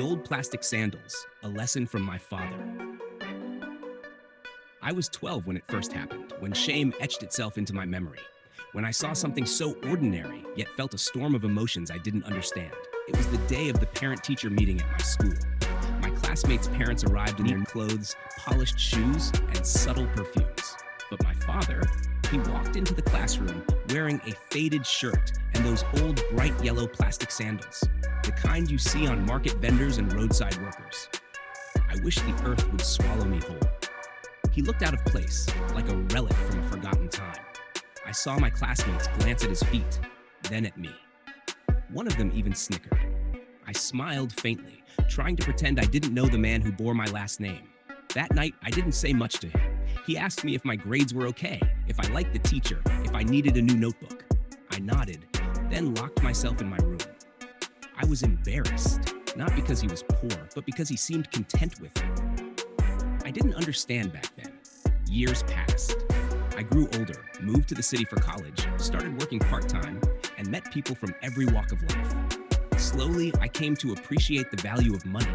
Gold plastic sandals, a lesson from my father. I was 12 when it first happened, when shame etched itself into my memory. When I saw something so ordinary, yet felt a storm of emotions I didn't understand. It was the day of the parent-teacher meeting at my school. My classmates' parents arrived in their clothes, polished shoes, and subtle perfumes. But my father, he walked into the classroom wearing a faded shirt and those old bright yellow plastic sandals, the kind you see on market vendors and roadside workers. I wish the earth would swallow me whole. He looked out of place, like a relic from a forgotten time. I saw my classmates glance at his feet, then at me. One of them even snickered. I smiled faintly, trying to pretend I didn't know the man who bore my last name. That night, I didn't say much to him. He asked me if my grades were okay, if I liked the teacher, if I needed a new notebook. I nodded, then locked myself in my room. I was embarrassed, not because he was poor, but because he seemed content with it. I didn't understand back then. Years passed. I grew older, moved to the city for college, started working part-time, and met people from every walk of life. Slowly, I came to appreciate the value of money,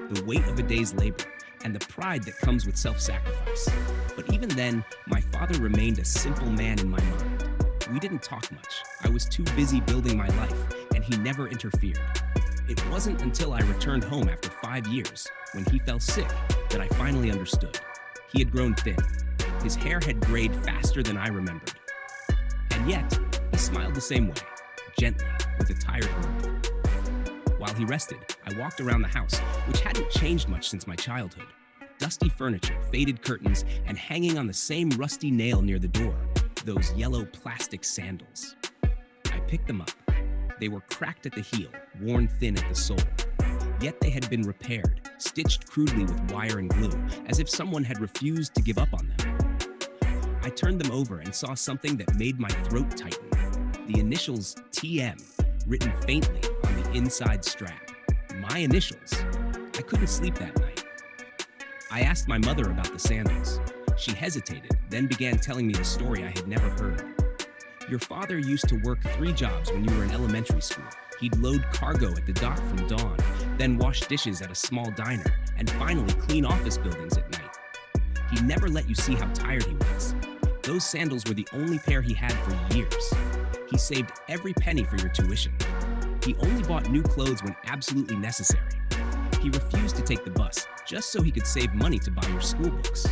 the weight of a day's labor, and the pride that comes with self-sacrifice. But even then, my father remained a simple man in my mind. We didn't talk much. I was too busy building my life, and he never interfered. It wasn't until I returned home after 5 years, when he fell sick, that I finally understood. He had grown thin. His hair had grayed faster than I remembered. And yet, he smiled the same way, gently, with a tired warmth. While he rested, I walked around the house, which hadn't changed much since my childhood. Dusty furniture, faded curtains, and hanging on the same rusty nail near the door, those yellow plastic sandals. I picked them up. They were cracked at the heel, worn thin at the sole. Yet they had been repaired, stitched crudely with wire and glue, as if someone had refused to give up on them. I turned them over and saw something that made my throat tighten. The initials TM, written faintly on the inside strap. My initials. I couldn't sleep that night. I asked my mother about the sandals. She hesitated, then began telling me a story I had never heard. Your father used to work 3 jobs when you were in elementary school. He'd load cargo at the dock from dawn, then wash dishes at a small diner, and finally clean office buildings at night. He never let you see how tired he was. Those sandals were the only pair he had for years. He saved every penny for your tuition. He only bought new clothes when absolutely necessary. He refused to take the bus, just so he could save money to buy your school books.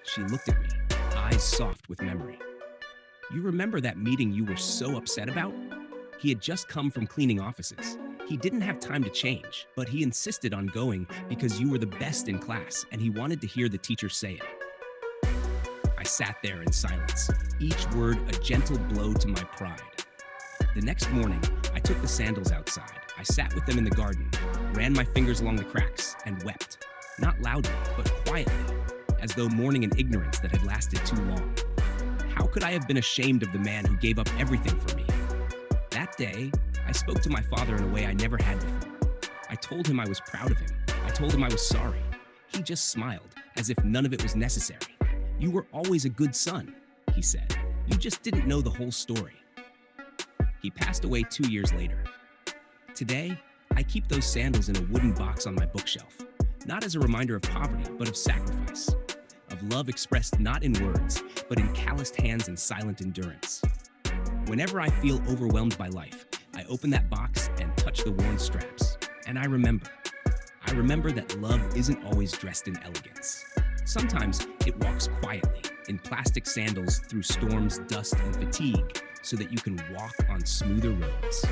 She looked at me, eyes soft with memory. You remember that meeting you were so upset about? He had just come from cleaning offices. He didn't have time to change, but he insisted on going because you were the best in class and he wanted to hear the teacher say it. I sat there in silence, each word a gentle blow to my pride. The next morning, I took the sandals outside. I sat with them in the garden, ran my fingers along the cracks, and wept. Not loudly, but quietly, as though mourning an ignorance that had lasted too long. How could I have been ashamed of the man who gave up everything for me? That day, I spoke to my father in a way I never had before. I told him I was proud of him. I told him I was sorry. He just smiled, as if none of it was necessary. You were always a good son, he said. You just didn't know the whole story. He passed away 2 years later. Today, I keep those sandals in a wooden box on my bookshelf, not as a reminder of poverty, but of sacrifice, of love expressed not in words, but in calloused hands and silent endurance. Whenever I feel overwhelmed by life, I open that box and touch the worn straps, and I remember. I remember that love isn't always dressed in elegance. Sometimes it walks quietly, in plastic sandals through storms, dust, and fatigue, so that you can walk on smoother roads.